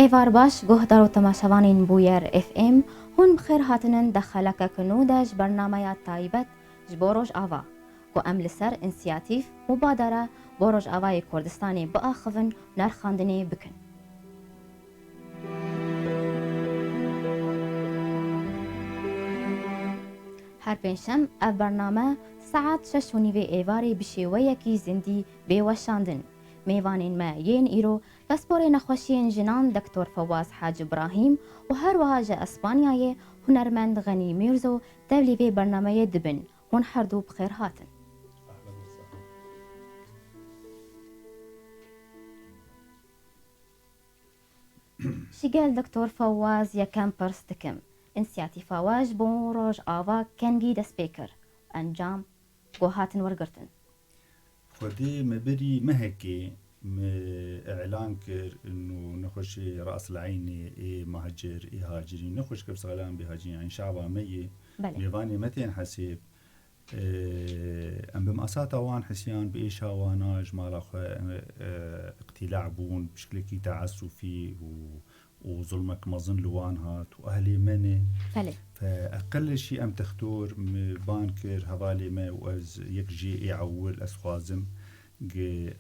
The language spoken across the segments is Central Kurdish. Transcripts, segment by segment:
ایوار باش گوه دارو تماشاوانین بویر اف ام هون بخیر هاتنن دخلک کنودش برنامه تایبت جبوروش آوا کو ام لسر انسیاتیف مبادره بوروش آوای کردستانی با آخفن نرخاندنی بکن. هر پنجشنبه اف برنامه ساعت 6 ایواری بشیوه کی زندی بیوشاندن. میوانین ما ین ایرو پاسپور نخوشین جنان دکتر فواز حاج ابراهیم و هر وهاج اسپانیای هنرمند غنی میرزو تبلیغ برنامه دبن هون هر دو بخیر هاتن. شغل دكتور فواز يكم برستكم انسياتي فواز بوروج آوا كنجي دسبيكر انجام قوهاتن ورقرتن خودي مبري مهكي اعلان كر انه نخش راس العين مهاجر هاجري نخش كبس غلام بهاجرين يعني شعبا مي ميفاني متين حسيب ام بمقاسات اوان حسيان بايش هواناج مال اخو اقتلاع بون بشكل كي تعسفي وظلمك مظن لوان هات واهلي مني فاقل شيء ام تختور بانكر هوالي ما واز يكجي يعول اسخوازم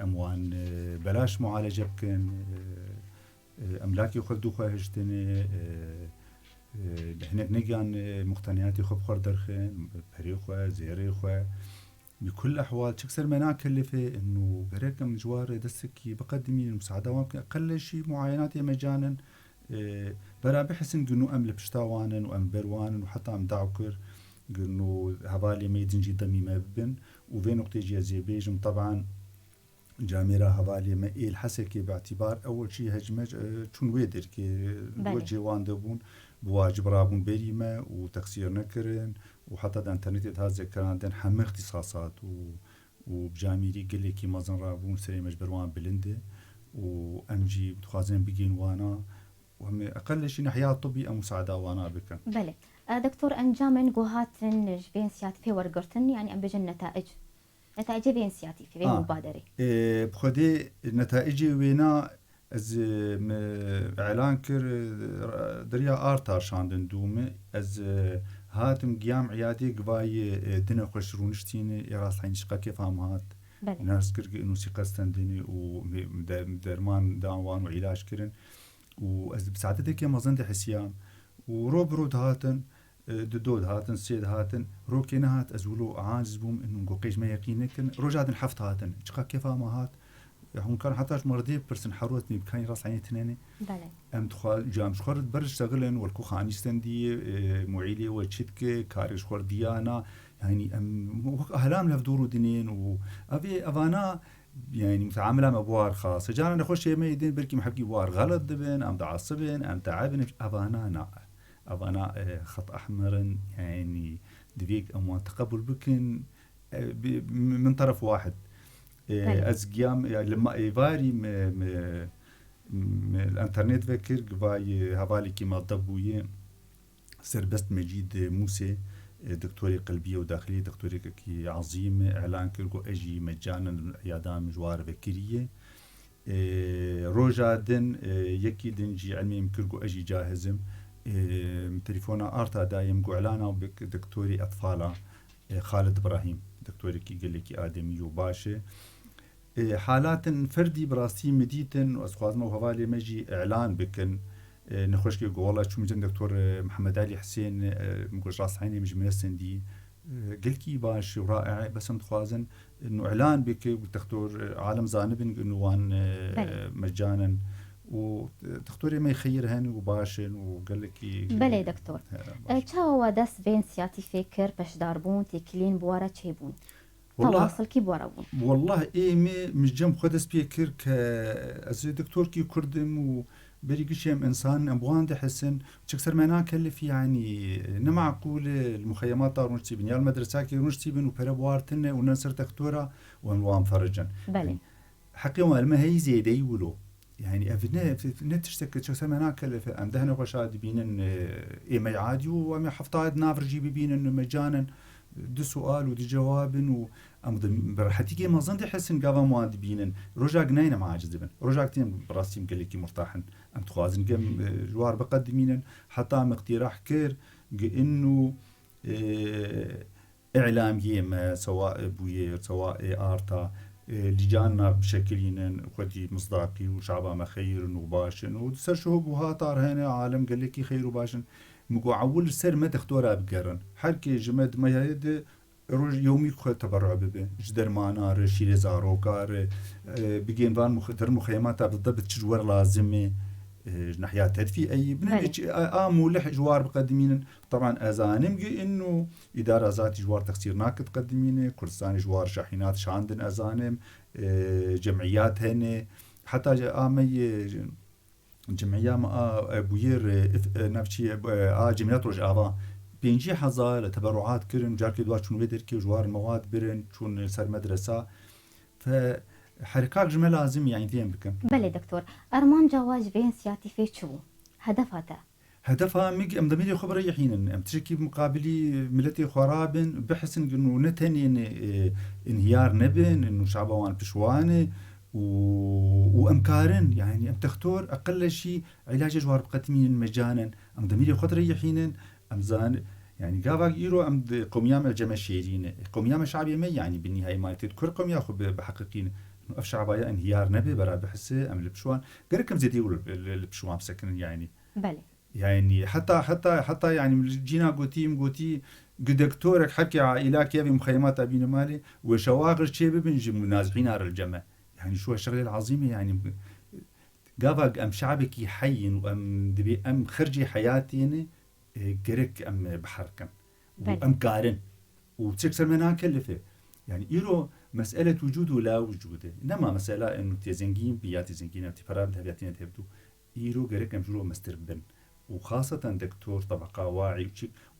اموان بلاش معالجه بكن املاكي خذ خواه هجتني هناك نجان مقتنياتي خب خردرخن بريخوة زيريخوة بكل الأحوال تكسر منا كلفة إنه بريكم جوار دسكي بقدمي المساعدة وممكن أقل شيء معاينات مجانا برا بحسن إنه أم لبشتاوانا وأم بروان وحتى أم دعوكر إنه هبالي ميدنجي ضمي ما ببن وفين نقطة جي بيجم طبعا جاميرا هوالي ما إيه الحسكي باعتبار أول شيء هجمج شون ويدر كي وجه وان دبون بواجب رابون بريمة وتقصير نكرن وحتى دا انترنت هذا كان دن حمى اختصاصات وبجاميري قال لي كي مازن رابون سري مجبروان بلنده وامجي بتخازن بيجين وانا وهم اقل شيء نحيا طبي او مساعده وانا بك. بله دكتور انجامن جوهاتن جبين سيات في ورقرتن يعني ام بجن نتائج بين سياتي في مبادره. بخدي نتائج وينا از اعلان كر دريا ارتار شاندن دومه از هاتم قيام عيادي قباي دنا خشرونشتين يراس حين شقا كيف هم هات ناس كر انه سيقستن دني ودرمان داوان وعلاج كرن واز بساعدتك ما زند حسيان وروبرود هاتن دود هاتن سيد هاتن روكينا هات ازولو عازبهم انه قوقيج ما يقينكن رجعدن حفت هاتن شقا كيف هم هات هم كان حتى مرضي برسن حروتني بكاين راس عيني تناني بله ام دخل جامش خرد برج شغلن والكو خانيستندي معيلي وتشتك كارش خرديانا يعني ام اهلام لفدورو دنين وابي افانا يعني متعامله مع بوار خاص جانا نخش يمي يدين بركي محكي بوار غلط دبن ام تعصبن ام تعبن افانا خط احمر يعني دبيك ام تقبل بكن من طرف واحد از قيام لما ايفاري الانترنت فكر قباي هوالي كيما ضبوية سربست مجيد موسى دكتوري قلبية وداخلية دكتوري كي عظيم اعلان كرقو اجي مجانا عيادان جوار فكرية روجا دن يكي دنجي علمي كرقو اجي جاهزم تليفونا ارتا دايم قو اعلانا بك دكتوري اطفالا خالد ابراهيم دكتوري كي قال لك آدمي وباشا حالات فردي براسي مديتن واسخوازما وهوالي مجي اعلان بكن نخوش كي والله شو مجن دكتور محمد علي حسين مقول راس عيني مش منسن دي قال كي باش ورائع بس متخوازن انه اعلان بك دكتور عالم زانبن انه وان مجانا ودكتوري ما يخيرهن وباشن وقال لك بله دكتور تشاو داس بين سياتي فكر باش داربون تكلين بوارا تشيبون تواصل كي بواربون والله ايمي مش جنب خد سبيكر ك از دكتور كي كردم وبريقشيم انسان ابوان ده حسن تكسر منا كلف يعني نمعقول المخيمات دار نشتي بن يا المدرسه كي نشتي بن وبربوارتن وننصر دكتوره ونوام فرجن بله حقيقه ما هي زي دي ولو يعني افنا نتشتك تكسر منا كلف ام دهن غشاد بينن ايمي عادي وام حفطاد نافرجي بينن مجانا دو سؤال ودي جواب ام برحتي ما ظن دي حسن قاوا مواد بينن رجاق ناينا ما عاجز بن رجاق تيم براسي مقلكي مرتاحن ام تخوازن قم جوار بقدمينن حتى ام اقتراح كير انه اعلام يما سواء بوير سواء ارتا لجانا بشكل خدي مصداقي وشعبا ما خير وباشن وسر شو بوها طار هنا عالم قال لك خير وباشن مقو عول السر ما تختورها بقرن حركي جمد ما يد روج يومي خو تبرع ببه جدر معنا رشيل زاروكار بيجين فان مخيمات بالضبط تجور لازمه ناحية تدفي أي بنلج مولح جوار بقدمين طبعا أزانم إنه إدارة ذات جوار تخسير ناكد قدمينه كردستان جوار شاحنات شاندن أزانم جمعيات هنا حتى آمي جمعية ما بوير نفسي جمعيات رجعوا بينجي حزار تبرعات كرن جارك دوار شون بدركي وجوار المواد برن شون سر مدرسة حركات جمع لازم يعني ذين بكم. بله دكتور أرمان جواز بين سياتي شو هدفها ميج أم دميري خبر يحين أم تشكي مقابلي ملتي خرابن بحسن إنه نتني انهيار نبن إنه شعبوان بشوانه وأمكارن يعني أم تختار أقل شيء علاج جوار بقدمين مجانا أم دميري خبر يحين أم زان يعني قافا يرو أم قوميام الجماشيرين قوميام الشعبية ما يعني بالنهاية ما تذكر قوميا خب بحقيقين أف شعبايا انهيار نبي برا بحسه أم البشوان قركم زيدي يقولوا البشوان سكن يعني بله يعني حتى يعني جينا قوتي دكتورك حكي عائلات يبي مخيمات أبينا مالي وشواغل شيء بنجي منازعين على الجمع يعني شو الشغلة العظيمة يعني قافا أم شعبك يحين وأم دبي أم خرجي حياتي قرك أم بحركن وأم قارن وتكسر منها كلفة يعني إيرو مسألة وجود ولا وجوده إنما مسألة إنه تزنجين بياتي زنجين أو تفرار بتهبياتين تبدو إيرو قرك أم جرو مستربن وخاصة دكتور طبقة واعي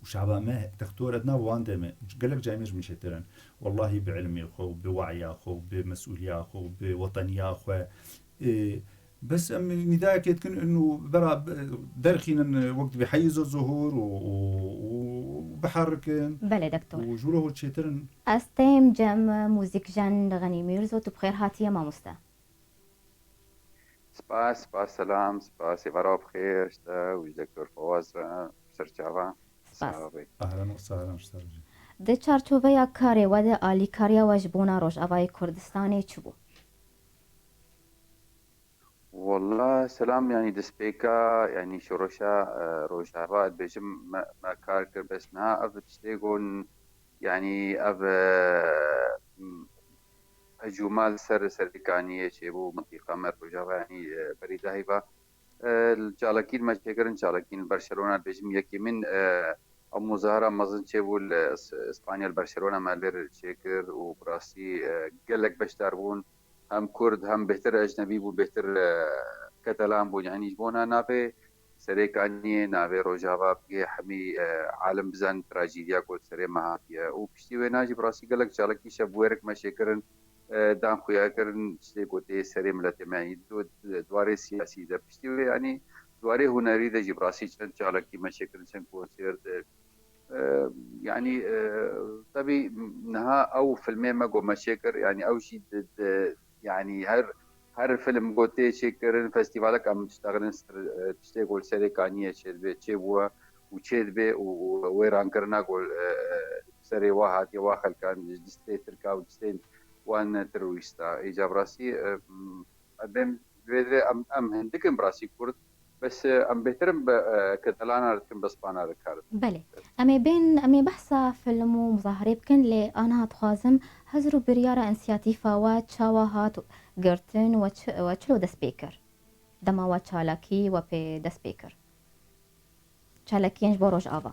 وشعبا ما دكتور أدنى واندمه قالك جايمش مش هترن والله بعلمي أخو بوعي أخو بمسؤولية أخو بوطنية أخو بس نداك يتكن إنه برا درخين وقت بحيز الظهور وبحركن بله دكتور وجوره تشترن استيم جم موزيك جن غني ميرزو تبخير هاتية ما مستا سپاس سلام سپاس برا بخير شتا وش دكتور فواز سرچاوا سپاس اهلا وسهلا شتا ده چارچوبه کاری و ده آلی کاریا واجبونا روش اوای کردستانی چی بو؟ والله سلام يعني دسبيكا يعني شروشا روشا بيجم ما كاركر بس نها اف تشتيقون يعني اف هجومات سرکانیه چه بو منطقه مر روجاوا يعني بريده هيبا الجالكين ما شكرن جالكين برشلونه بيجم يكي من او مظاهره مزن چه بو اسبانيا برشلونه مالر شكر وبراسي قالك بشتربون هم كرد هم بهتر اجنبي بو بهتر كتالان بو يعني جبونا نافي سريكانية نافي روجاوا بقي حمي عالم بزن تراجيديا قول سري مهاتيا وبشتي ويناجي براسي قالك جالكي شبويرك ما شكرن دام خویا کردن چه گوته سری ملت معنی دواره سیاسی ده پشتی یعنی دواره هنری ده جبراسی چند چالکی مشکل چند کنسرت يعني طبي نها او فيلمين ما جو مشاكر يعني او شيء يعني هر فيلم قوتي شكرن فستيفالك عم تشتغل سري كانيه تشبوا وتشبه ويران كرنا قول سري واحد يواخل كان دستي تركا ودستين وان ترويستا ايجا براسي ابم بدري ام هندكم براسي كرد بس ام بهترم كتلانا رتكم بسبانا ركارد بله امي بحثا فيلم مظاهرة بكن لي انا هتخازم هزرو بريارة انسياتيفا واتشاواهات قرتن وچلو دسبيكر دما وچالاكي وبي دسبيكر چالاكينج بوروج آوا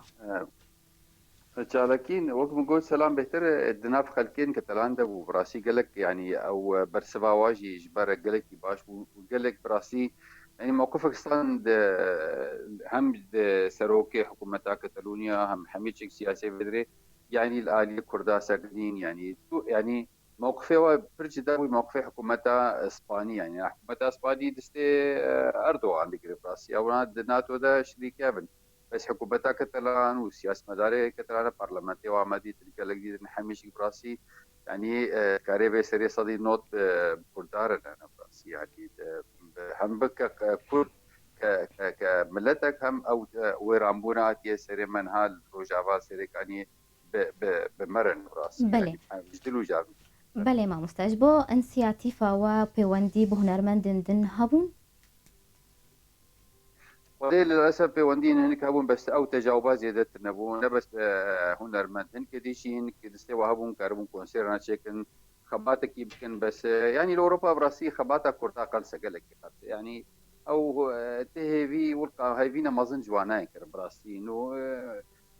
جالكين وقت نقول سلام بهتر الدناف خلكين كتلان ده وبراسي قالك يعني او برسبا واجي جبر قالك باش وقالك براسي يعني موقفك ستان هم سروكي حكومتا كتالونيا هم حميد شيء سياسي بدري يعني الآلية كردا ساكنين يعني موقفه وبرج داوي موقفه حكومتا اسباني يعني حكومتا اسباني دستي اردوغان بيقرب براسي او ناتو ده شريك يابن بس حكومتا كتلان وسياسة مداري كتلان برلمانتي وعمادي تلك لقديد نحميش براسي يعني كاريبي سري صدي نوت بردار انا براسي يعني هم بك كرد كملتك هم او ويرامبونا تي سري منها روجافا سري كاني بمرن براسي بله يعني مجدلو جابي بله ما مستجبو انسياتيفا و بيواندي بهنرمندن دن هبون وليه للاسف بيوندين هناك هبون بس او تجاوبات زيادة نبون بس هنرمند هنك ديشي هنك دستوا هبون كاربون كونسيرنا تشيكن خباتك يمكن بس يعني الاوروبا براسي خباتك كورتا قل سجلك يعني او تهيفي ولقى هايفينا مازن جوانا براسي انه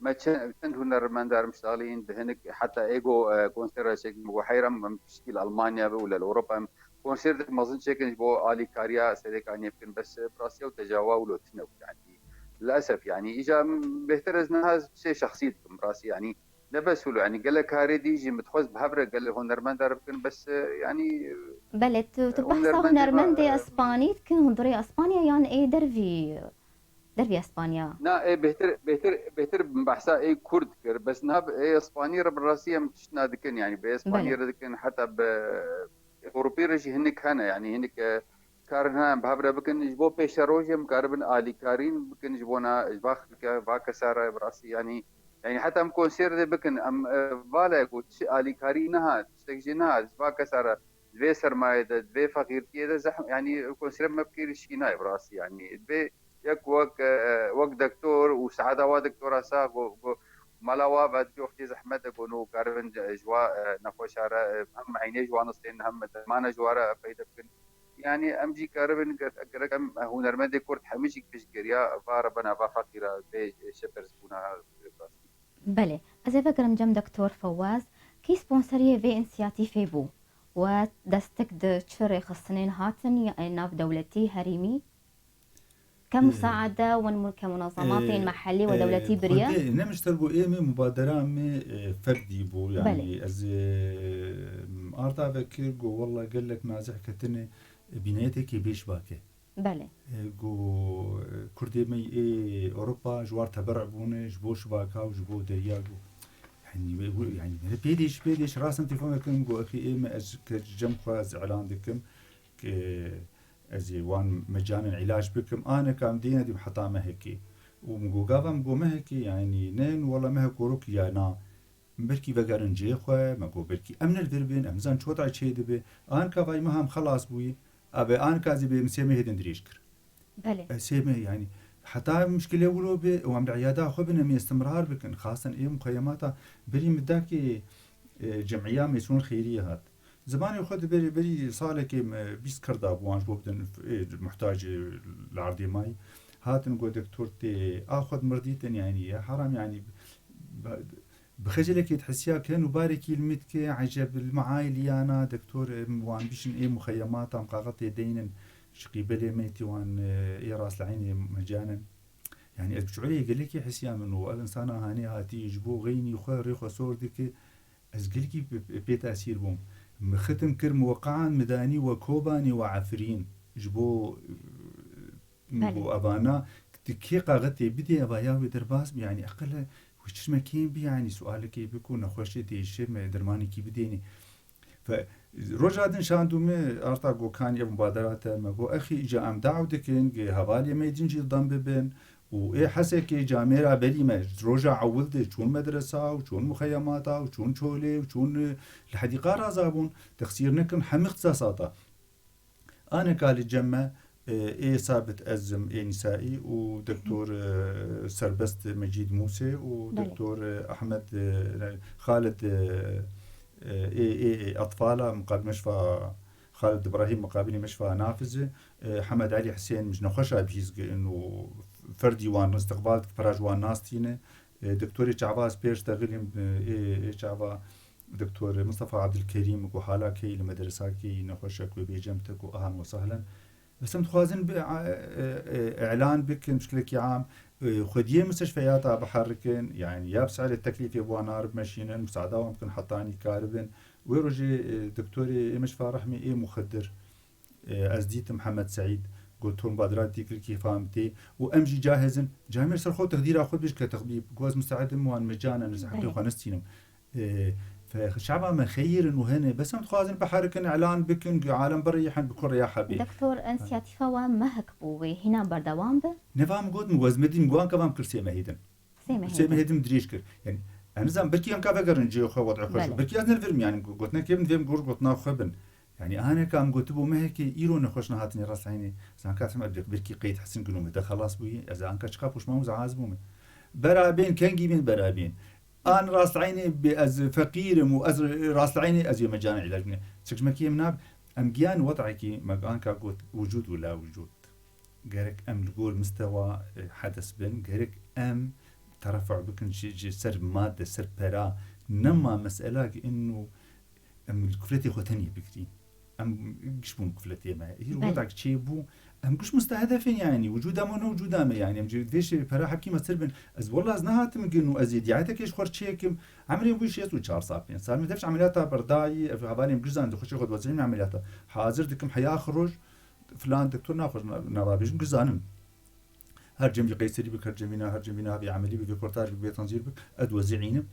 ما تن هنرمند دار مشتغلين بهنك حتى ايجو كونسيرنا تشيكن وحيرم مشكل المانيا ولا اوروبا كونسيرت مازن شكل بو آلي كاريا سيدك يعني يمكن بس براسيا وتجاوا ولو تنو يعني للاسف يعني اجا بيهترزنا هذا شيء شخصي براسي يعني لا بس ولو يعني قال لك هاري دي يجي متخوز بهبره قال له هنرمند يمكن بس يعني بله تبحث هنرمند هنرمندي اسباني تكن هندري اسبانيا يعني ايه درفي اسبانيا نا ايه بهتر بحسا ايه كرد كر بس نهب ايه اسباني رب الراسيه متشنا دكن يعني باسبانيا بله دكن حتى ب اوروبي رجي هنك هنا يعني هنك كارنا بهبره بكن جبو بيشاروجي مكاربن الي كارين بكن جبونا جباخ باك سارة براسي يعني حتى ام كونسير بكن ام فالا كوتش الي كارينها تستجينها باك سارة دبي سرمايه دبي فقيرتي ده زحم يعني كونسير ما بكير شينا براسي يعني دبي يك وك دكتور وسعاده وا دكتور اسا مالاوا بعد في وقت زحمت كونو كاربن جوا نخوشاره هم عيني جوا نصين هم ما جواره فايده يعني امجي كاربن كم هنرمند كورت حميشك بشكريا فاربنا فقيره بشبرز كونا بله از فکرم جم دکتور فواز کی سپانسریه و انسیاتیفه بو و دستك د چره خصنين هاتن يعني ناف دولتي هريمي كمساعدة كمنظمات محلية ودولتي بريا نمشتر بو ايمي مبادرة مي فردي بو يعني بله. از ارتا فكر جو والله قال لك نازح كتني بنيتك بيش باكي بله جو كردي مي اي اوروبا جوار تبرع بونه جبو شباكا وجبو دريا جو يعني بيديش راسا تليفون كم جو اخي ايمي از كجم خواز اعلان دكم ازي وان مجانا علاج بكم انا كام دينا دي بحطا مهكي ومقوقافا مقو مهكي يعني نين والله مهكو روك يانا بركي بقارن جيخوة مقو بركي امن الفربين امزان شوطع چه دبي ان كافاي مهم خلاص بوي ابي ان كازي بمسيمي هدن دريشكر بله سيمي يعني حتى مشكلة ولو بي وعم العيادة خو بنا استمرار بكن خاصة ايه مخيماتها بري مداكي جمعية ميسون خيرية هات زماني خد بري صالك بيس كردا بوانج بودن محتاج العرضي ماي هات نقول دكتور تي اخذ مرضيتن يعني يا حرام يعني بخجلك تحسيها كانوا باركي المتكي عجب المعاي لي انا دكتور وان بيشن ايه مخيمات ام قاقطي دينن شقيبلي ميتي وان ايه راس العيني مجانا يعني اشعري قال لك حسيا منه الانسان هاني هاتي يجبو غيني خير يخو صور ديك ازقلكي بيت اسير بوم ختم كر موقعا مداني وكوباني وعفرين جبو مبو ابانا كي قاغتي بدي ابايا درباس يعني اقل وش ما كين بي يعني سؤالك بيكون خوشي ديش ما درماني كي بديني فرجعت شاندو مي ارتاغو كان يا مبادرات ما جو اخي جا ام دعودكين هوالي ما يدنجي ضم بين وايه حسكي جاميرا بلي ما روجا عولد شون مدرسة وشون مخيماتها وشون شولي وشون الحديقة رازابون تخسير نكن حم اختصاصاتها انا قال الجمع ايه ثابت ازم ايه نسائي ودكتور سربست مجيد موسى ودكتور احمد خالد ايه اطفاله مقابل مشفى خالد ابراهيم مقابل مشفى نافذه حمد علي حسين مش نخشى بيز انه فردي وان استقبال فراج وان ناستينه دكتور شعباس بيش تغلم ايه شعبا دكتور مصطفى عبد الكريم وحالا كي المدرسة كي نخشك وبيجمتك واهلا وسهلا بس متخوازن اعلان بك مشكلة عام خديه مستشفيات بحركن يعني يابس على التكليف يبغى نار ماشيين المساعدة ممكن حطاني كاربن ويرجي دكتوري مشفى رحمي ايه مخدر ازديت محمد سعيد قلتهم بادرات ذكر كيف فهمتي وامجي جاهزا جامر سرخو تقدير اخذ بيش كتغبيب جواز مساعد موان مجانا نسحب خانستينم فشعبا ما خير انه هنا بس هم تخازن بحركن اعلان بكن عالم بريحن بكل رياحه بي دكتور انسياتيفا ومهك بو هنا بردوام به نفهم قد مجوز مدين جوان كمان كرسي مهيدن كرسي مهيدن دريش كر يعني انا زعما بركي ان كافا قرنجي خو وضع خوش بركي ازن الفيلم يعني قلتنا كيف فيلم قرب قلتنا خبن يعني انا كان قلت بو مهك يرون خوش نهاتني راس عيني زان كاتم بركي قيد حسن قنوم ده خلاص بوي اذا انك شقاف وش ما مزعاز بوم برابين كان جيبين برابين ان راس عيني باز فقير واز راس عيني از مجانا علاجني سكش مكي مناب ام جيان وضعك ما ان قلت وجود ولا وجود جارك ام نقول مستوى حدث بن جارك ام ترفع بكن شيء سر ماده سر برا نما مساله انه ام الكفلتي خوتني بكتي ام قشبون كفلتي ما هي وضعك شيء بو ام قش مستهدفين يعني وجوده من وجوده ما يعني ام فيش برا حكي ما سربن از والله از نهات ممكن ازيد يعتك ايش خرشيكم عملي بو شيء تو 4 صافين صار ما دفش عملياتها برداي في هبالي مجزان دخش خد وزعين عملياتها حاضر دكم حياخرج فلان دكتور ناخذ نرابيش مجزانم هر جنبي قيسري بك هر جنبينا هبي عملي بك كورتاج بك تنظير بك ادوزعينم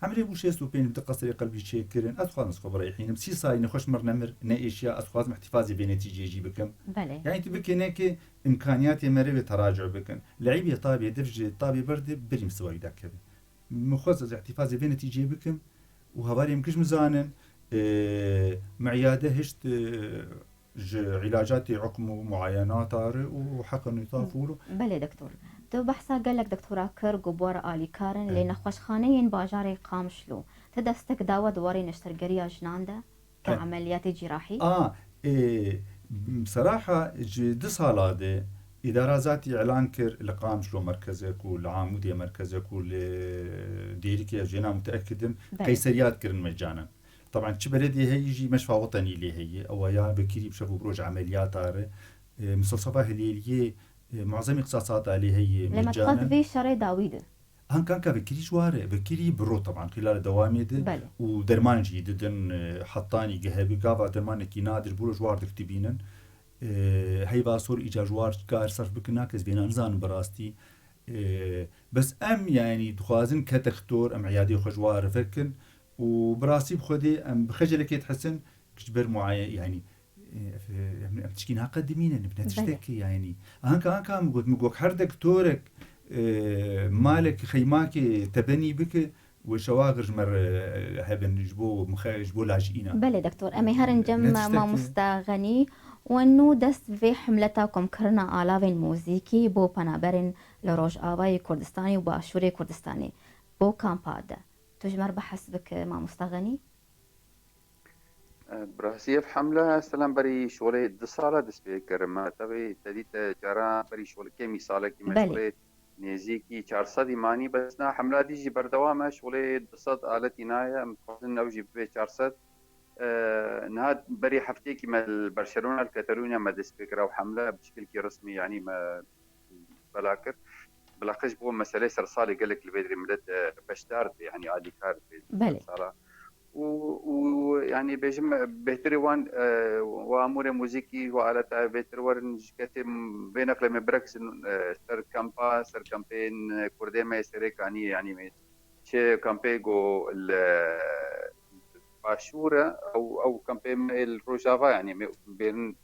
عملي بوش يسو بين تقصري قلبي شيء كرن ادخل نسخه بريحين سي صاي نخش مرنمر ناشياء ادخل احتفاظي بنتيجه يجي بكم بله يعني تبك هناك امكانيات مري تراجع بكن لعيب طابي دفج طابي برد بريم سوي ذاك مخصص احتفاظي بنتيجه بكم وهبالي مكش مزانن معياده هشت علاجات عقم ومعاينات وحقن يطافولو بله دكتور تو بحثا قال لك دكتورا كر قبور آلي كارن لأن خوشخانين باجاري قامشلو تدستك داوة دواري نشترقريا جنانده كعمليات جراحي بصراحة دي صالة إدارة ذاتي إعلان كر لقامشلو مركزك والعامودية مركزك والديريكي أجينا متأكدم قيسريات كرن مجانا طبعا شي بلدي هي يجي مشفى وطني اللي هي او يا بكيري بشوفوا بروج عمليات اره مستوصفات اللي معظم اختصاصاتها اللي هي لما تقض في شري داويده هان كان بكيري شواره بكيري برو طبعا خلال دوامي ده ودرمان جديدن حطاني جهبي كافا درمان كي نادر برو جوار تكتبينن هي باصور ايجاجوار كار صرف بكنا كز بينا نزان براستي بس ام يعني تخازن كدكتور ام عيادي خجوار فكن وبراسي بخدي ام بخجلك يتحسن كجبر معايا يعني تشكينها قدمينا نبنا تشتكي يعني هانكا مقوك هر دكتورك مالك خيماك تبني بك وشواغر مر هبن جبو لاجئينا بله دكتور امي هرن جم ما مستغني وانو دست في حملتاكم كرنا آلاوين موزيكي بو پنابرن لروج آوای كردستاني وباشوري كردستاني بو كامبادا تجمر بحسبك ما مستغني براسية في حملة سلام بري شغلي دصالة دس بيكر ما تبي تديت جارا بري شغل كمي صالة كي شغلي نيزيكي 400 ماني بس نا حملة دي جي بردوامة شغلي دصات آلتي نايا متخصن نوجي بي 400 نهاد بري حفتي كما برشلونة الكتالونيا ما دس بيكر وحملة بشكل كي رسمي يعني ما بلاكر بلاقش بو مسألة سرصالي قال لك البدري مدد بشتارت يعني عادي كارت بله ويعني بيجم بهتري وان وامور موسيقي وآلات بهتر ورن كتم بينك لما بركس سر كامبين كردما سرك يعني شيء كامبيغو الباشورة او كامبين الروجافا يعني بين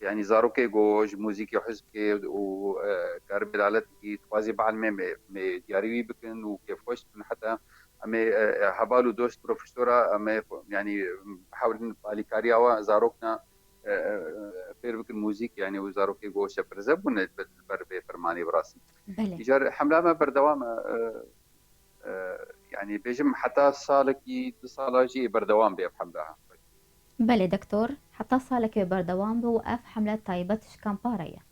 يعني زاروكي جوج موسيقي حزبكي وكارب الآلات كي توازي بعض ما دياري بكن وكيف خوش حتى أمي هبالو دوست بروفيسورا أمي يعني بحاول بالي كارياوا زاروكنا بيربك الموسيقى يعني وزاروكي جوش برزبون بربي فرماني براسي. بله. حملة ما بردوام يعني بيجم حتى صالكي صالاجي بردوام بيه بحملها. بله دكتور حتى صالكي بردوام بوقف حملة طيبة شكامبارية.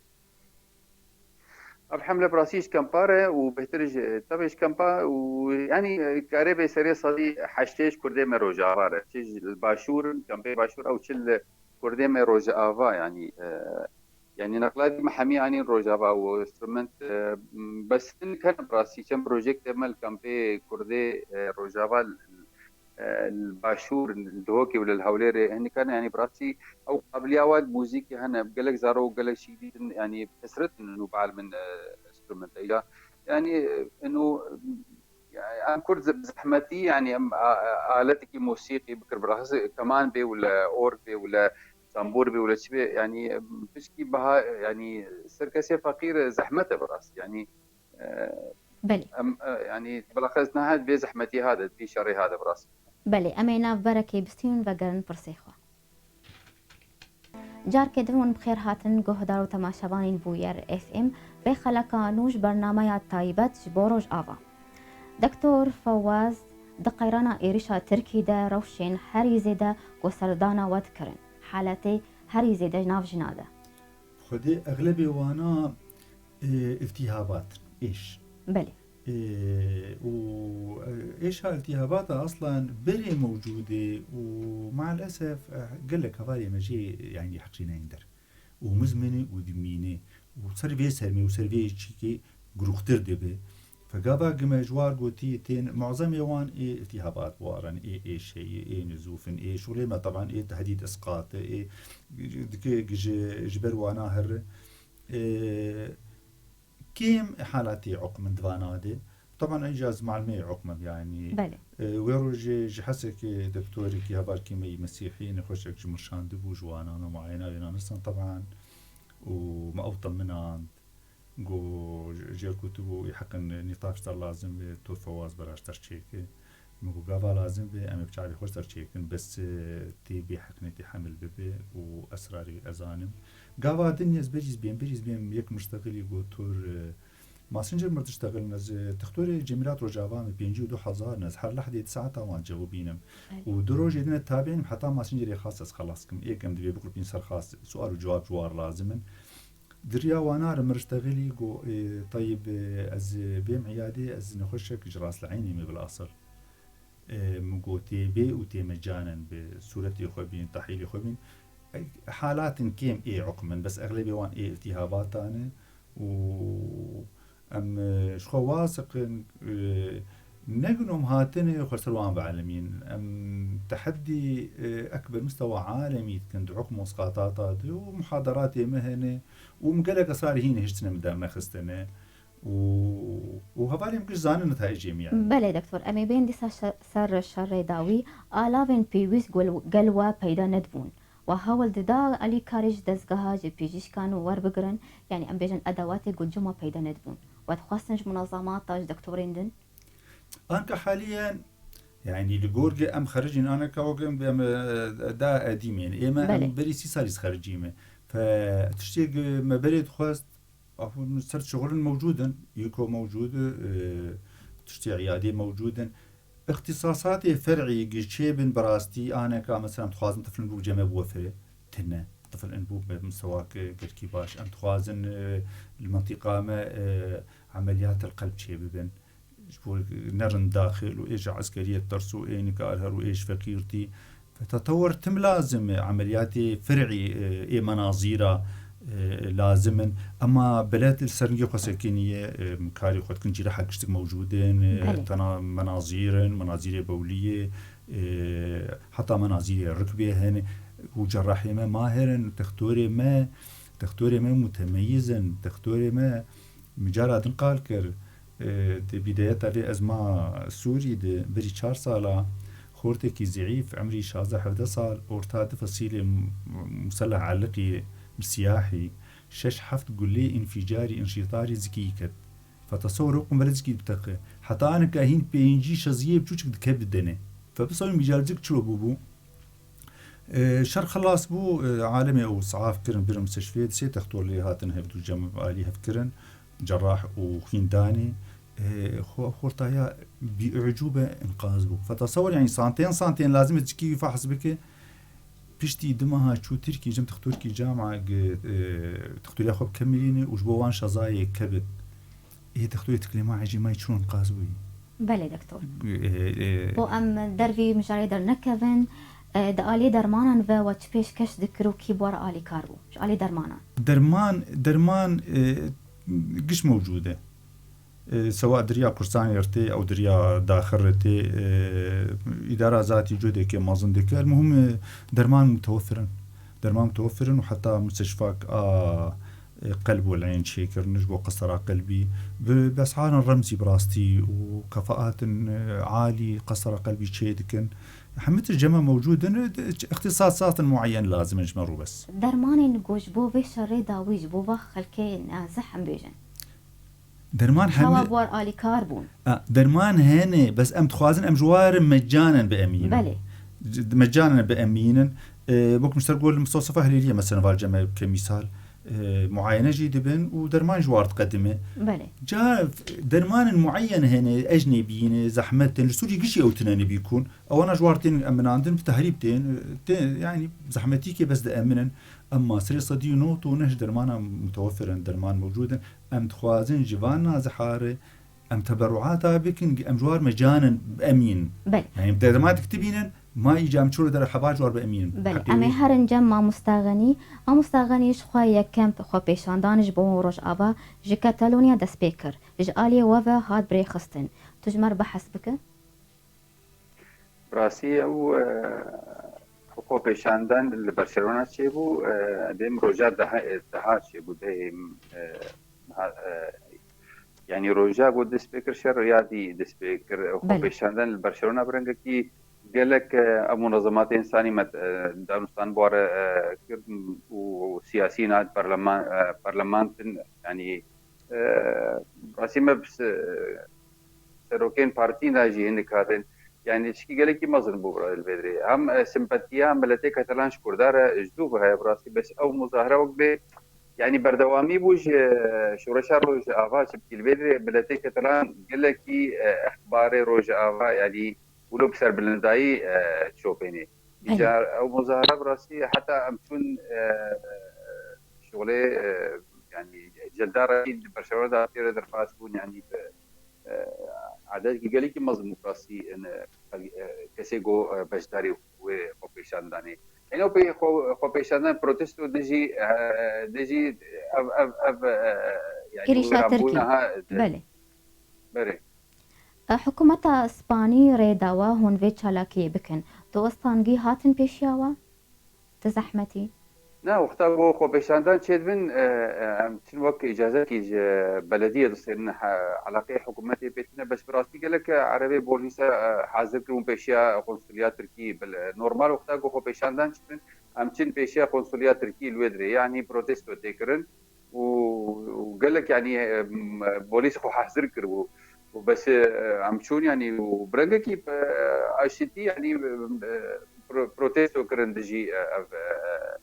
الحملة براسيش كامبارة وبهترج تبيش كامبا ويعني كاريبي سري صدي حشتيش كردي مروجا باره تيج الباشور كامبي باشور او تشل كردي مروجا افا يعني يعني نقلات محامي يعني روجافا وانسترومنت بس كان براسي كم بروجيكت مال كامبي كردي روجافا الباشور الدهوكي ولا الهوليري هن كان يعني براسي او قبليات موسيقي هنا بقلك زارو بقلك شيء يعني بكسرت انه بعل من انسترومنت يعني انه يعني أنا كنت بزحمتي يعني آلتك موسيقي بكر براس كمان بي ولا اور بي ولا زنبور بي ولا شيء يعني بشكي بها يعني سركسي فقير زحمته براس يعني بلي يعني بالاخص نهاد بزحمتي هذا في شري هذا براس بلي أمينا بركة بستيون بقرن برسيخو جار كدون بخير هاتن جهدار وتماشبانين بوير اف ام بخلقا نوش برنامج طيبات جبوروج آفا دكتور فواز دقيرانا إيريشا تركي دا روشين هري زيدا وسردانا ودكرن حالتي هري زيدا ناف جنادا خدي أغلبي وانا التهابات إيش بلي وإيش هالالتهابات أصلا بري موجودة ومع الأسف قال لك هذا مجي يعني حقينا يندر ومزمنة ودمينة وسرفي سرمي وسرفي شيكي قروختر دبي فقابا قما جوار قوتي تين معظم يوان إيه التهابات بوارن إيه شيء إيه نزوف إيه شغلة طبعا إيه تهديد إسقاط إيه جبر واناهر كيم حالاتي عقم دوانادي طبعا إجاز معلمي عقم يعني بلي ويروج جحسك دكتوري كي هبار كيمي مسيحي نخشك جمرشان دبو جوانا معينة لنا نصن طبعا وما أوطن منان جو جير كتبو يحقن نطاف صار لازم تو فواز براش ترشيك مگو قابا لازم به أمي بشعري خوش ترشيكن بس تي بيحقني تي حمل ببي وأسراري أزانم قابا دنيا بيجيز بيم يك مشتغل يقول تور ماسنجر مرت تشتغل نز تختوري جميلات رجاوام بينجي ودو حزار نز هر لحظة ساعة تاوان جوابينم ودروج يدنا تابعين حتى ماسنجر خاص خلاصكم إيكم دبي بقول بينسر خاص سؤال وجواب جوار لازمن دريا وانا مرشتغلي جو طيب از بيم عيادي از نخشك جراس العيني مي بالاصل مگو تي بي و تي مجانا بصورتي خوبين تحيلي خوبين حالات كيم ايه عقما بس اغلبيه وان ايه التهابات انا و ام شخو واثق نجنم هاتني خسروان بعالمين ام تحدي اكبر مستوى عالمي كنت عقم وسقاطات ومحاضراتي مهنه ومقلق اسرار هنا هشتنا مدام ناخستنا وهذا يمكن زان نتائج يعني بله دكتور أمي بين دي سر الشر داوي آلاوين بيويس قلوا بيدا ندبون وهاول ددا علي كارج دزقها جي بيجيش كانوا ور بقرن يعني أم بيجن أدواتي قد جمع بيدا ندبون وتخصنج منظمات تاج دكتورين دن أنا حاليا يعني لجورج أم خرجين أنا كوجم بام دا قديم يعني إما أم بري سي سالس خارجيمه فتشتيق ما بريد خواست أو صرت شغل موجودا يكو موجود تشتي عيادي موجودا اختصاصاتي فرعي جيشيبن براستي أنا كمثلا تخازن طفل بو جمع بوفره تنا طفل انبوب بمستواك قركي باش أم تخازن المنطقة ما عمليات القلب شيبن نرن داخل وإيش عسكرية ترسو إيه نكالهر وإيش فقيرتي فتطور تم لازم عملياتي فرعي إيه مناظيرة لازما اما بلاد السرنجي خسكينيه مكاري خد كنجي رح كشتك موجودين تنا مناظير بوليه حتى مناظير ركبيه هن وجراحي ما ماهرا تختوري ما متميزا تختوري ما مجرد قال كر بدايتها في ازمه سوري بري 4 ساله خورتك ضعيف عمري 16 سال اورتاد فصيله مسلح علقي سياحي 6 قولي انفجاري انشطاري زكيكت فتصور رقم بلزكي بتقى حتى انا كاهين بينجي شزيه بتوچك دكبدنه فبصور مجالزك شو بوبو شر خلاص بو عالمي او اسعاف كرن بير مستشفيات سي تختور لي هاتن هبدو جمع الي هفكرن جراح وخينداني خورتايا باعجوبه انقاذ بو فتصور يعني سنتين لازم تجي فحص بك بيشتي دمها شو تركي جم تختوركي جامعة تختوري أخو بكمليني وجبوان شظايا كبد إيه تختوري تكلمة عجي ما يشون قازوي بله دكتور بو أم دربي مجاري در نكفن دالي درمانا و وچ پیش کش ذكرو كي بور آلي كاربو شو آلي درمانا درمان قش موجودة سواء دريا كرسان يرتي أو دريا داخل رتي إدارة ذاتي جودك مازن ديك المهم درمان متوفرا وحتى مستشفاك قلب والعين شيكر نجبو قصرة قلبي بأسعار الرمزي براستي وكفاءات عالي قصرة قلبي شيدكن حمت الجمع موجودة اختصاصات معينة لازم نجمرو بس درمان نقوش بو بشري داويج بو بخلكي زحم بيجن درمان حواب وار آلي كاربون درمان هنا بس أم تخوازن أم جوار مجانا بأمين بلي مجانا بأمين ممكن تقول مستوصفة هليلية مثلا فالجمع كمثال معاينة جيدة بن ودرمان جوار تقدمه بلي جا درمان معين هنا أجنبيين زحمتين لسوري قشي أو تناني بيكون أو أنا جوارتين أمن عندن بتهريبتين يعني زحمتيكي بس ده أمنا أما سري صديو نوت ونهج درمانا متوفرا درمان موجودا أم تخوازن جوانا زحارة أم تبرعاتها بكن أم جوار مجانا بأمين بلي يعني درمان تكتبينا ما يجي عم تشور در حباج جوار بأمين بلي أمي هرن جمع مستغنيش خواهي كم خوا بيشاندانج بو روش آبا جي كتالونيا دا سبيكر جي آلي وفا هاد بري خستن تجمر بحث بك؟ براسي أو خو پیشاندن لبرشلونه چی بو دیم روجا ده چی بو دیم يعني روجا بود دسبيكر شر رياضي دسبيكر خو پیشاندن لبرشلونه برنگ کی قالك منظمات انساني دارستان بور كردن وسياسيين برلمان يعني راسي مبس سروكين بارتي ناجي هنك هاتن يعني شكي قال لك مظلم بورا البدري هم سمباتيا ملتي كاتالان شكردار جدوب هاي براسي بس او مظاهره وقبه يعني بردوامي بوج شورشا روج افا شبكي البدري ملتي كاتالان قال لك اخبار روج افا يعني ولو بسر بلنداي تشوفيني جار او مظاهره براسي حتى امتون شغله يعني جلدار برشلونه دار درفاس بون يعني عدد کی گلی کی مظلوم راستی کسی گو بشداری و خوپیشان دانی اینو به خوپیشان دان پروتستو دجی يعني رابونها بله بله حكومة اسباني ريداوا هون في تشالاكي بكن تو اسطانجي هاتن بيشياوا تزحمتي نا وقتا بو خو بيشاندان تشدبن تن وك اجازه كي بلديه تصير علاقه حكومتي بيتنا بس براسي قال لك عربي بوليسا حاضر كون بيشيا قنصليات تركي بالنورمال وقتا خو بيشاندان تشدبن امتن بيشيا قنصليات تركي الودري يعني بروتستو تكرن وقال لك يعني بوليس خو حاضر كربو وبس امشون يعني وبرنكي اشتي يعني بروتستو كرندجي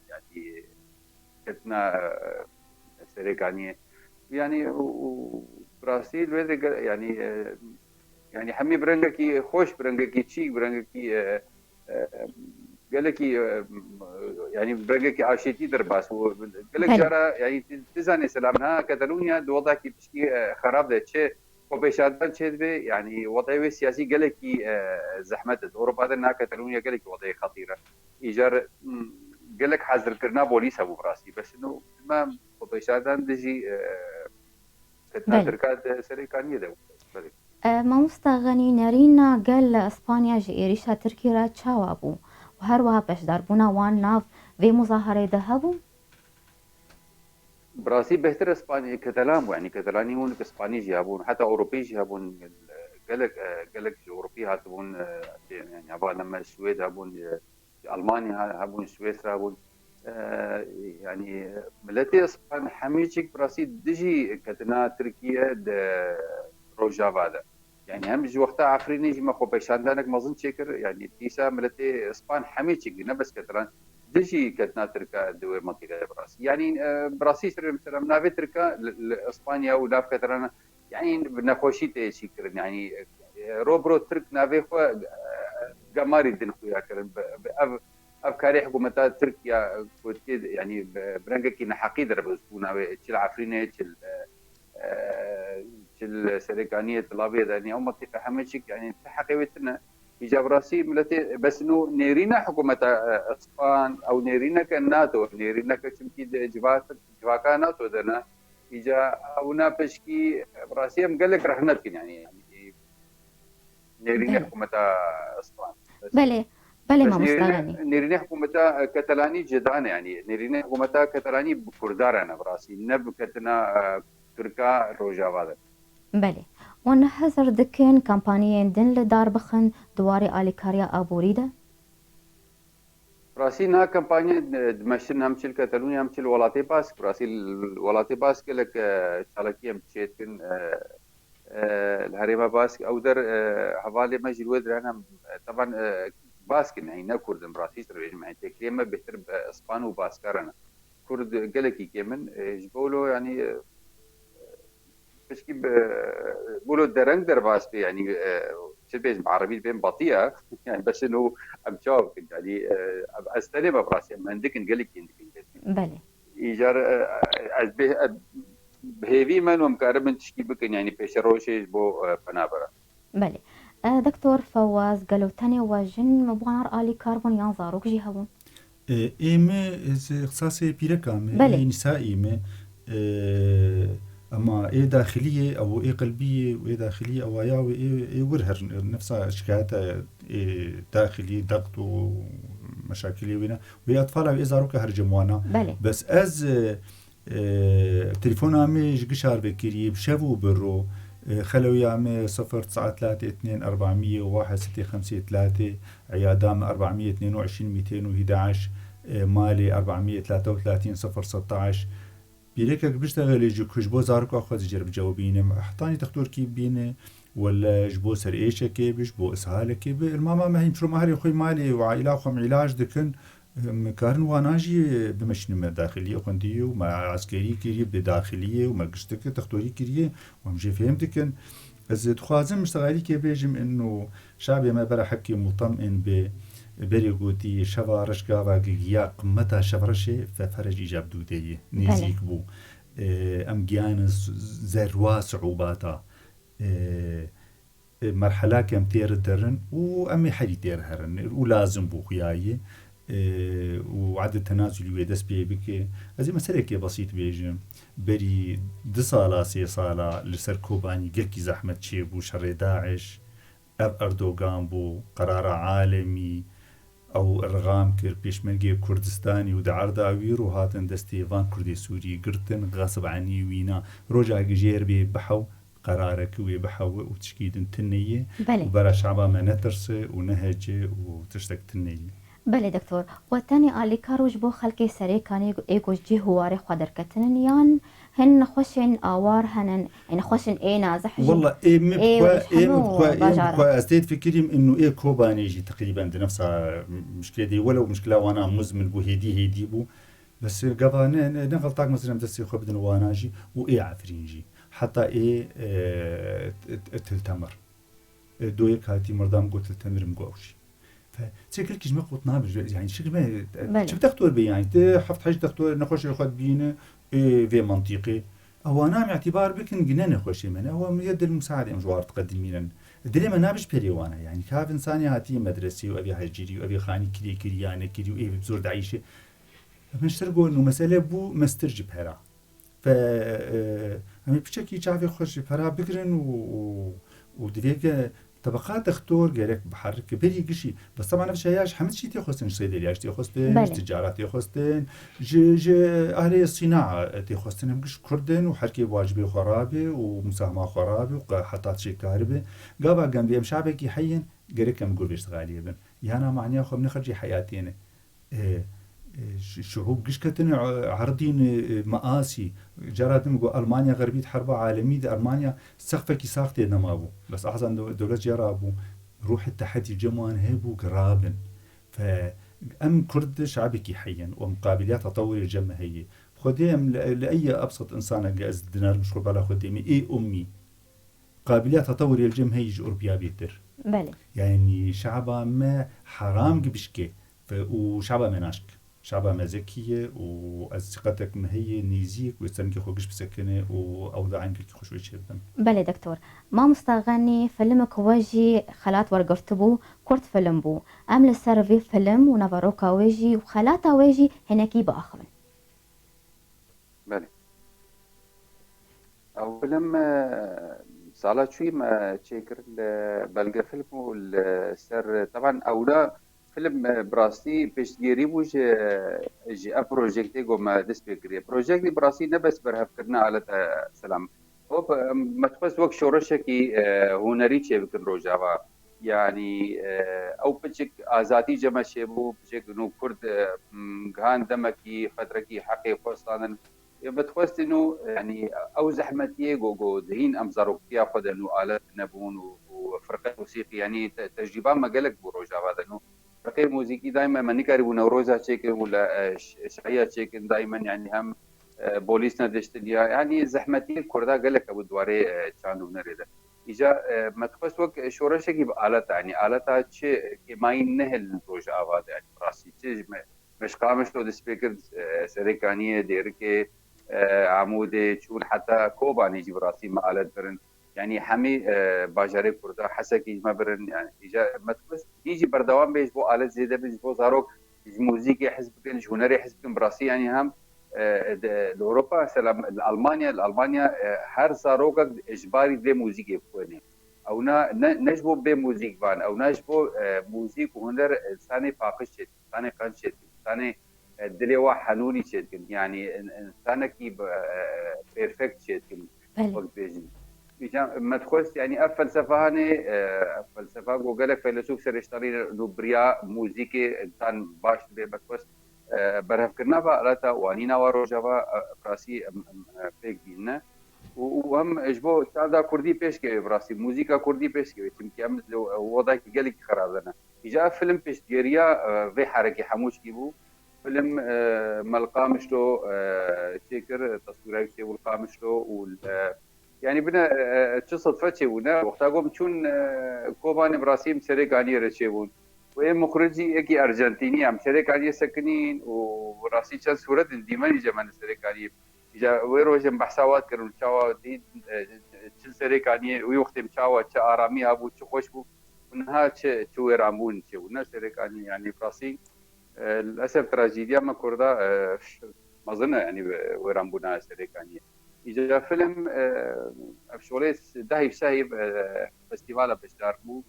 يعني كتنا سريكانية يعني برازيل يعني حمي برنكي خوش برنكي تشي برنكي قال لك يعني برنكي عاشتي درباس قال لك جرى يعني تزاني سلامها كاتالونيا وضع كي بشكي خراب ده شيء وبيشادن شيء يعني وضعي سياسي قال لك زحمه اوروبا ده كاتالونيا قال لك وضعي خطيره ايجار قال لك حاضر كرنا بوليس ابو براسي بس انه ما وبيشادن دجي تركات سريكانيه ده ما مستغني نارينا قال اسبانيا جي ريشا تركي را تشاوابو وهروها باش داربونا وان ناف في مظاهره ذهبوا براسي بهتر اسباني كتلام يعني كتلاني هون اسباني جابون حتى اوروبي جابون قال لك اوروبي هاتبون يعني ابغى لما السويد هابون المانيا هابون سويسرا هابون يعني ملتي اسبان حميتشك براسي دجي كتنا تركيا روجافا ده يعني هم جي وقتها عفريني جي ما خو بيشاندانك مازن شكر يعني تيسا ملتي اسبان حميتشك نبس كتلان دجي كتنا تركا دوي منطقه براسي يعني براسي مثلا نافي تركا اسبانيا وناف كترانا يعني بنخوشي تشكر يعني روبرو ترك نافي خو قماري دن خويا كرن افكاري حكومه تركيا يعني برنجكي نحقي دربسونا تشل عفرينه تشل سريكانيه الابيض يعني هم منطقه حمشك يعني حقيقتنا إجاب راسي ملتي بس إنه نيرينا حكومة إسبان أو نيرينا كالناتو نيرينا كشمكي جواكا ناتو دنا إجا أونا بشكي براسيم قال لك رهنت يعني نيرين حكومتا اسبان بله ما مستغني نيرين حكومتا كتالاني جدان يعني نيرين حكومتا كتالاني بكردارنا براسي نب كتنا تركا روجاوا بله ونحذر دكن كامبانيين دن لدار بخن دواري آليكاريا أبوريدا براسي نا كامبانيا دمشن همشل كتالونيا همشل ولاتي باسك براسي الولاتي باسك لك شالكي همشيتكن الهريمه باسك او در حوالي مجد ودر انا طبعا باسك يعني نا كرد براسي ترجم يعني كلمه بهتر اسبان وباسكارنا كرد قالكي كيمن جبولو يعني بشكي بقولوا درنج درباس يعني شبه بعربي بين بطيئه يعني بس انه امشاو يعني استلم براسي ما عندك نقلك بله ايجار بهيفي من ومكارب تشكي بكن يعني بيشروشي بو بنابرا بله دكتور فواز قالوا تاني واجن مبوار آلي كاربون ينظروك جي هبون ايمه اختصاصي بيركام بله نسائي ايمه اما ايه داخليه او ايه قلبيه وايه داخليه او ياوي ايه ورهر نفسها شكايات إيه داخلي ضغط ومشاكل وينا وهي اطفال او ازاروك هرجموانا بله بس از تليفون عمي جشار بكيري بشافو برو خلوي عمي 0932401 عيادام 422 211 مالي 433 016 بيريكك بيشتغل يجي كجبو زاركو اخذ يجرب جاوبينه حطاني دكتور كي بينه ولا جبو سر ايش كي بيجبو اسهال كي الماما ما هي مشرو مهري خوي مالي وعائله وخم علاج دكن مكارن واناجي بمشنمه داخليه وخنديه وما عسكري كيري بداخليه وما قشتك دكتوري كيري ومجي فهمتكن از تخازم مشتغلي كي بيجم انه شعبي ما بلا حكي مطمئن ب بريغوتي شوا رشقاوا گيا قمتا شفرشي ففرج ايجاب دوديه نزيك بو ام جيان زروا صعوباتا مرحله كم تير درن وامي حدي تير هرن ولازم بو خياي وعدد تنازل ويدس بي بك ازي مسألة بسيط بيجم بري 2 سالا 3 سالا لسر كوباني قلكي زحمة شيبو شر داعش اب اردوغان بو قرار عالمي او ارغام كر بيشمرگي كردستاني ودعر داوير وهاتن دستيفان كردي سوري قرتن غصب عني وينا رجع جير بي بحو قرارك ويبحو وتشكيد تنية وبرا شعبا ما نترسي ونهج وتشتك تنية بله دكتور وتاني آلی کاروج بو خلقی سری کانی ایگوش جی هواره خودر کتنن یان هن خوشن آوار هنن ان خوشن نازح والله مبكوا استيت فكريم انه كوباني يجي تقريبا نفسها مشكله دي ولو مشكله وانا مزمن بو هيدي بو بس قبل نغلطاك مثلا دسي خو بدن واناجي عفرينجي حتى تلتمر دوي كاتي مردام قلت التمر مقوش فتشكل كيش ما قلت نابج يعني شكل ما شفت دكتور بي يعني حفت حاجه دكتور نخش ياخذ بينا في منطقي هو انا اعتبار بكن جنان نخش من هو يد المساعده مجوار تقدمين دليما نابج بريوانا يعني كاف انسان هاتي مدرسي وابي هجري وابي خاني كري يعني كري وايه بزور دعيشه بنشترقوا انه مساله بو مسترجب هرا ف هم بشكل شافي خش هرا بكرن ودريك طبقات دكتور جالك بحرك بري قشي بس طبعا نفس الشيء حمد شيء تاخذن صيدليات تاخذن تجارات تاخذن ج اهل الصناعه تاخذن هم قش كردن وحركه واجبي خرابه ومساهمه خرابه وحطات شيء كهرباء قابا جنبي مشابك يحين جالك ام قول يشتغل يبن يعني معناها خو بنخرج حياتنا شعوب قشكتن عرضين مآسي جرات نقول ألمانيا غربية حرب عالمية ألمانيا سقفة كي ساقطة نمابو بس أحسن دولة جرابو روح التحدي جموان هيبو قرابن فأم كرد شعبك حيا ومقابلات تطور الجمع هي خديم لأي أبسط إنسان جاز دينار مش قبلا خديمي أمي قابلات تطور الجمع هي أوروبيا بيتر بله يعني شعبا ما حرام بشكي وشعبا مناشك شعبا ما ذكية وثقتك ما هي نيزيك ويستمكي خوكش بسكنة وأوضاع عنك خوش ويشيبن بله دكتور ما مستغني فيلمك واجي خلات ورقرتبو كورت فيلم بو أم لسر فيلم ونفروكا واجي وخلاتا واجي هناكي بآخرين بله فيلم سالا شوي ما تشكر بلغ فيلم والسر طبعا أولا فيلم براسي بيش تجريبوش جي بروجيكتي ما ديسبيكري بروجيكتي براسي نبس برهف كرنا على سلام هو ما تخص وقت شورشكي هنري تشي بكن روجاوا يعني او بچك آزادی جمع شبو بچك نو كرد غان دمكي فتركي حقي خواستان بتخوست انه يعني او زحمتي جو ذهين امزرو فيها خد انه آلات نبون وفرقه موسيقى يعني تجربه ما قالك بروجا هذا انه فرقه موسيقى دائما ما نقرب نوروزا تشيك ولا شعيه تشيك دائما يعني هم بوليسنا دشتليا يعني زحمتي الكردا قالك ابو دواري كانوا نريده إجا ما تخص وقت شورشكي بآلات يعني آلات شيء كما ينهل البروجا هذا يعني راسي شيء مش قامش لو دسبيكر سريكانيه ديركي عمودي شون حتى كوباني يجي براسي ما آلات برن يعني حمي باجاري كردا حسكي ما برن يعني إجا ما تخص يجي بردوام بيج بو آلات زيادة بيج بو زاروك موسيقى حزب كن هنري حزب كن براسي يعني هم اوروبا سلام المانيا هر زاروك اجباري دي موسيقى بكوني او نجبو بي موسيقى بان او نجبو موسيقى هنر انساني فاقش انساني قنش انساني دلي وا حنوني شيتكن يعني انسانك بيرفكت شيتكن وقت بيجي ما تخص يعني فلسفه هاني فلسفه جوجل فيلسوف سرشتاري نوبريا موسيقى انسان باش بتخص برهف كرنا بقراتا وانينا وروجا براسي بيك بينا وهم اجبو تادا كردي بيش كي براسي موسيقى كردي بيش كي تمكي ام وضع قالك خرابنا جاء فيلم بيش ديريا في حركه حموش كيبو فيلم ملقامشلو تشيكر تصويره كي والقامشلو يعني بنا تصدفتي ونا وقتها قوم تشون كوباني براسيم سريكاني رشيبون وين مخرجي اكي ارجنتيني عم سريكاني ساكنين وراسي كان صوره ديماني جمان سريكاني جا ويروجن بحثوات كانوا تشاوا دي تشل سريكاني ويوقت مشاوا تشا ارامي ابو تشخوش بو ونها تشو رامون تشو ونها سريكاني يعني براسي للاسف تراجيديا ما كردا ما ظن يعني ويرامبونا سريكاني إجا فيلم أفشوليس داهي سايب فستيفال بشتاركو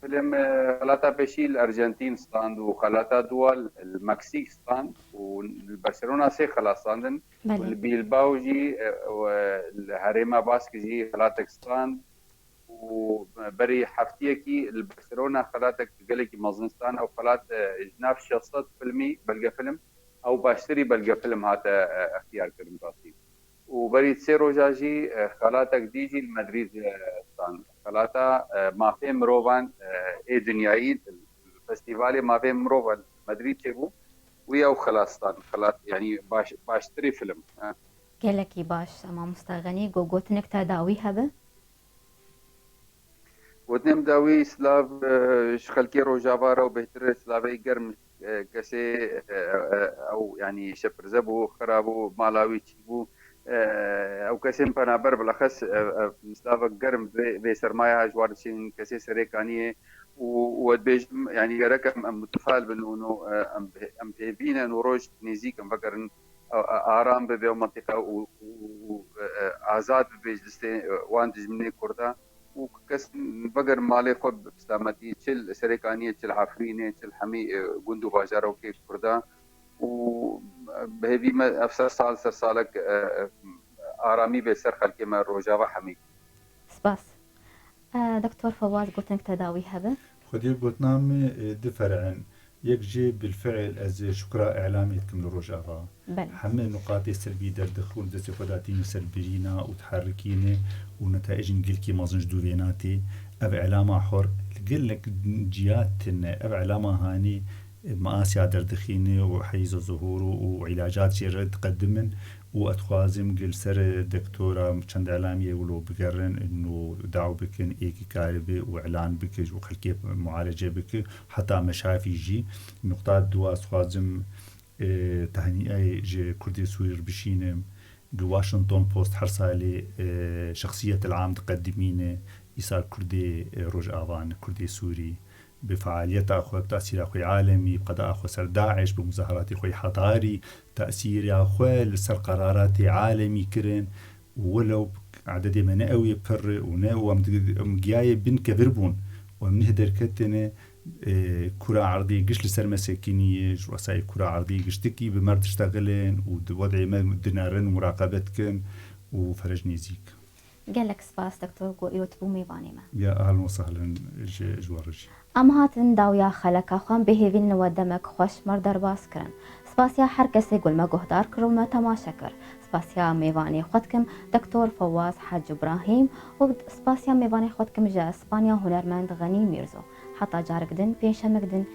فيلم خلاطة بشي الأرجنتين ستاند وخلاطة دول المكسيك ستاند والبرشلونة سي خلاصاندن والبيلباو جي والهريما باسك جي خلاطك ستاند وبري حفتيكي البرشلونة خلاطك قالك مزنستان أو خلاط جناف شخصات فيلمي بلقى فيلم أو باشتري بلقى فيلم هذا اختيار كريم راسي وبريد سيرو جاجي خلاتك ديجي المدريد ستان خلاتا ما في مروفان اي دنيايد الفستيفالي ما في مروفان مدريد تشبو ويا وخلاص خلاص يعني باشتري فيلم قالك باش اما مستغني جوجوتنك تداوي هذا ودنم داوي سلاف شخلكي روجافارا وبهتر سلافي قرم كسي او يعني شبرزبو خرابو مالاوي تشبو او كسين بنابر بالاخص مستوى قرم في سرمايه جوارشين كسي سريكانيه ودبيج يعني رقم متفائل بانه ام بينا نوروج نيزيك ام فكر ارام ببيو منطقه وازاد بيجلستي واندج مني كردا وكس بقر مالي خب استامتي تشل سريكانيه تشل عفرينه تشل حمي جندو باجارو كي كردا وبهذه ما افسر سالك آرامی به سر خلقی ما روجا و حمی. سپاس. دكتور فواز قلت لك تداوي هذا؟ خدي قلت نام دفرعن يكجي بالفعل از شكرا اعلامي تكمل روجا حمل نقاط السلبية در دخول دسي خداتين سلبينا وتحركينه ونتائج نقلكي مازنج دوفيناتي اب اعلامه حر قل لك جياتنا اب اعلامه هاني مآسي در دخينه وحيز الظهور وعلاجات شير تقدمن واتخوازم قل سر دكتورة چند اعلامية ولو بقرن انه دعو بكن ايكي كاربي واعلان بك وخلقية معالجة بك حتى مشافي جي نقطات دوا اتخوازم تهنئة جي كردي سوير بشينم بواشنطن بوست حرصالي شخصية العام تقدمينه إيصال كردي روج آوان كردي سوري بفعاليات أخوة تأثير أخوة عالمي بقضاء أخوة سر داعش بمظاهرات أخوة حضاري تأثير أخوة لسر قرارات عالمي كرن ولو عددي من أوي بر ونا ومجاي بن كبربون ومنه دركتنا كرة عرضية قش لسر مساكينية وسائل كرة عرضية قشتكي بمرد اشتغلن ووضع ما دنارن مراقبتكن وفرج نيزيك. قالك سباس دكتور يوتبو ميواني ما يا أهلا وسهلا جوارج. ام هاتن داویا خلک خوان بهوین و دمک خوش مردار باز کرن. سپاسیا هر کسی گل ما گهدار کرد ما تماشا کرد. سپاسیا میوانی خود کم دکتور فواز حاج ابراهیم و سپاسیا میوانی خود کم جا اسپانیا هنرمند غنی میرزو. حتی جارگدن پیشمگدن